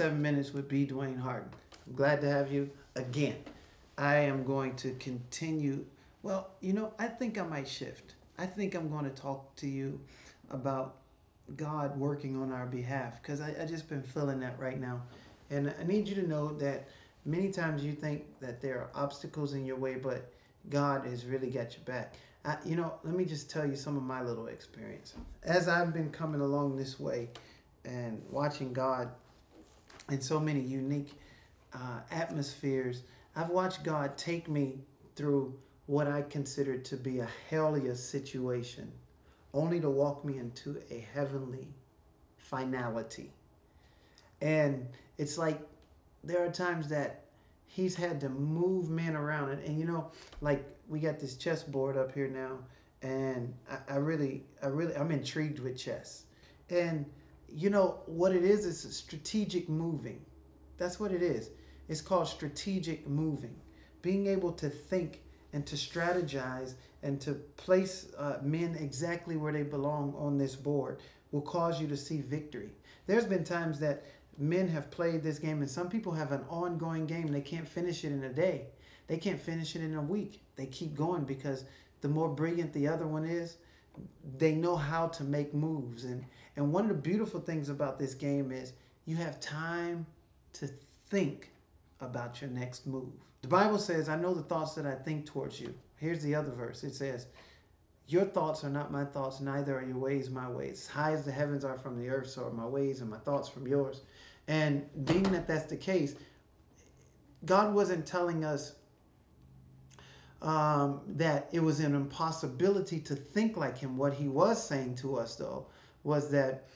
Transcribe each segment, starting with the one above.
7 Minutes with B Dwayne Hardin. I'm glad to have you again. I am going to continue. Well, I think I might shift. I think I'm going to talk to you about God working on our behalf, because I just been feeling that right now. And I need you to know that many times you think that there are obstacles in your way, but God has really got your back. Let me just tell you some of my little experience. As I've been coming along this way and watching God in so many unique atmospheres, I've watched God take me through what I consider to be a hellish situation, only to walk me into a heavenly finality. And it's like there are times that He's had to move men around. And like we got this chessboard up here now, and I'm intrigued with chess. And what it is strategic moving. That's what it is. It's called strategic moving. Being able to think and to strategize and to place men exactly where they belong on this board will cause you to see victory. There's been times that men have played this game, and some people have an ongoing game. They can't finish it in a day. They can't finish it in a week. They keep going because the more brilliant the other one is, they know how to make moves. And one of the beautiful things about this game is you have time to think about your next move. The Bible says, I know the thoughts that I think towards you. Here's the other verse. It says, your thoughts are not my thoughts, neither are your ways my ways. As high as the heavens are from the earth, so are my ways and my thoughts from yours. And being that that's the case, God wasn't telling us that it was an impossibility to think like Him. What He was saying to us, though, was that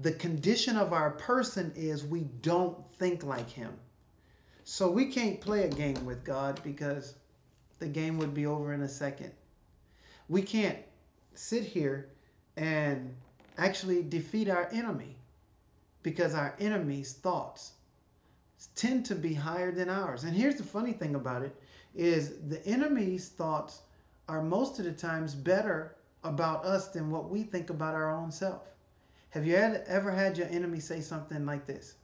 the condition of our person is we don't think like Him. So we can't play a game with God because the game would be over in a second. We can't sit here and actually defeat our enemy because our enemy's thoughts tend to be higher than ours. And here's the funny thing about it is the enemy's thoughts are most of the times better about us than what we think about our own self. Have you ever had your enemy say something like this?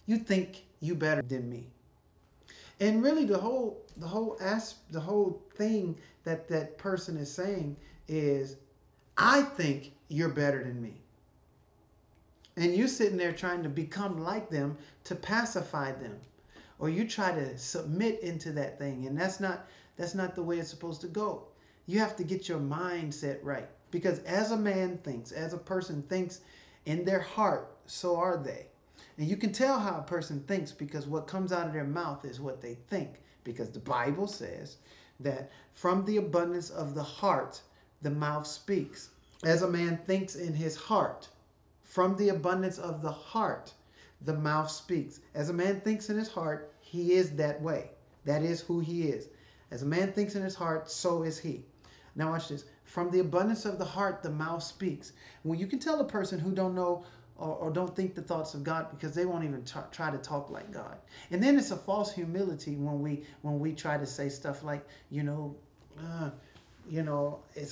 You think you better than me. And really the whole thing that person is saying is, I think you're better than me. And you sitting there trying to become like them to pacify them. Or you try to submit into that thing. And that's not the way it's supposed to go. You have to get your mindset right. Because as a man thinks, as a person thinks in their heart, so are they. And you can tell how a person thinks because what comes out of their mouth is what they think. Because the Bible says that from the abundance of the heart, the mouth speaks. As a man thinks in his heart, from the abundance of the heart, the mouth speaks. As a man thinks in his heart, he is that way. That is who he is. As a man thinks in his heart, so is he. Now watch this. From the abundance of the heart, the mouth speaks. Well, you can tell a person who don't know or don't think the thoughts of God because they won't even try to talk like God. And then it's a false humility when we try to say stuff like, it's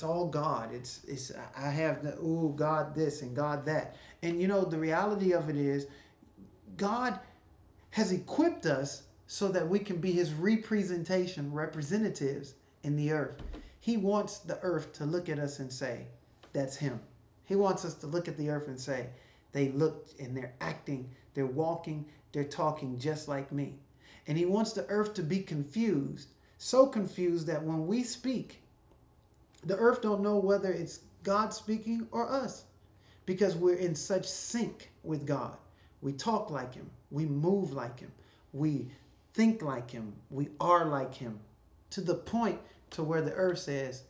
all God. It's I have the God this and God that. And the reality of it is God has equipped us so that we can be His representatives in the earth. He wants the earth to look at us and say, that's Him. He wants us to look at the earth and say, they look and they're acting, they're walking, they're talking just like me. And He wants the earth to be confused, so confused that when we speak, the earth don't know whether it's God speaking or us, because we're in such sync with God. We talk like Him. We move like Him. We think like Him. We are like Him, to the point to where the earth says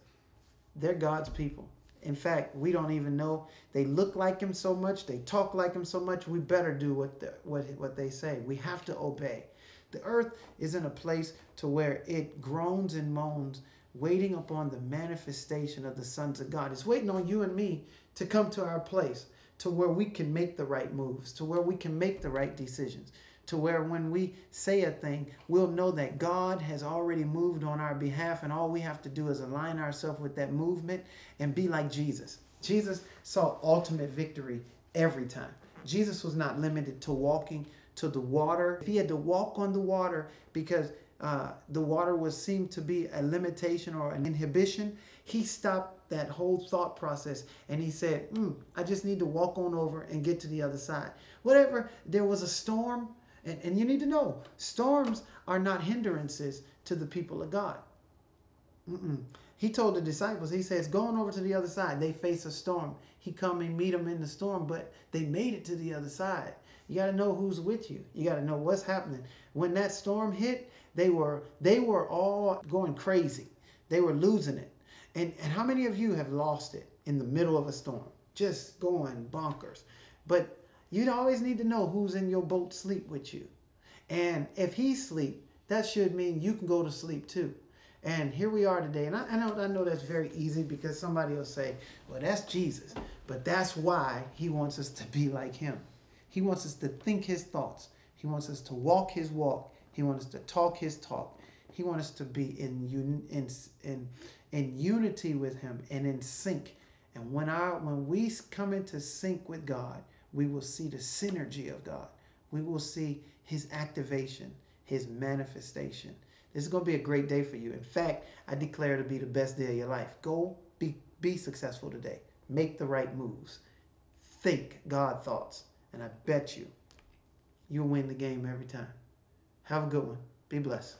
they're God's people. In fact, we don't even know. They look like Him so much. They talk like Him so much. We better do what they say. We have to obey. The earth is in a place to where it groans and moans, waiting upon the manifestation of the sons of God. It's waiting on you and me to come to our place, to where we can make the right moves, to where we can make the right decisions, to where when we say a thing, we'll know that God has already moved on our behalf, and all we have to do is align ourselves with that movement and be like Jesus. Jesus saw ultimate victory every time. Jesus was not limited to walking to the water, if he had to walk on the water because the water was seemed to be a limitation or an inhibition, he stopped that whole thought process and he said, I just need to walk on over and get to the other side. Whatever, there was a storm, and you need to know, storms are not hindrances to the people of God. He told the disciples, he says, going over to the other side. They face a storm. He come and meet them in the storm, but they made it to the other side. You got to know who's with you. You got to know what's happening. When that storm hit, they were all going crazy. They were losing it. And how many of you have lost it in the middle of a storm? Just going bonkers. But you'd always need to know who's in your boat sleep with you. And if he sleep, that should mean you can go to sleep too. And here we are today. And I know that's very easy because somebody will say, well, that's Jesus. But that's why he wants us to be like him. He wants us to think his thoughts. He wants us to walk his walk. He wants us to talk his talk. He wants us to be in unity with him and in sync. And when we come into sync with God, we will see the synergy of God. We will see his activation, his manifestation. This is going to be a great day for you. In fact, I declare it to be the best day of your life. Go be successful today. Make the right moves. Think God thoughts. And I bet you'll win the game every time. Have a good one. Be blessed.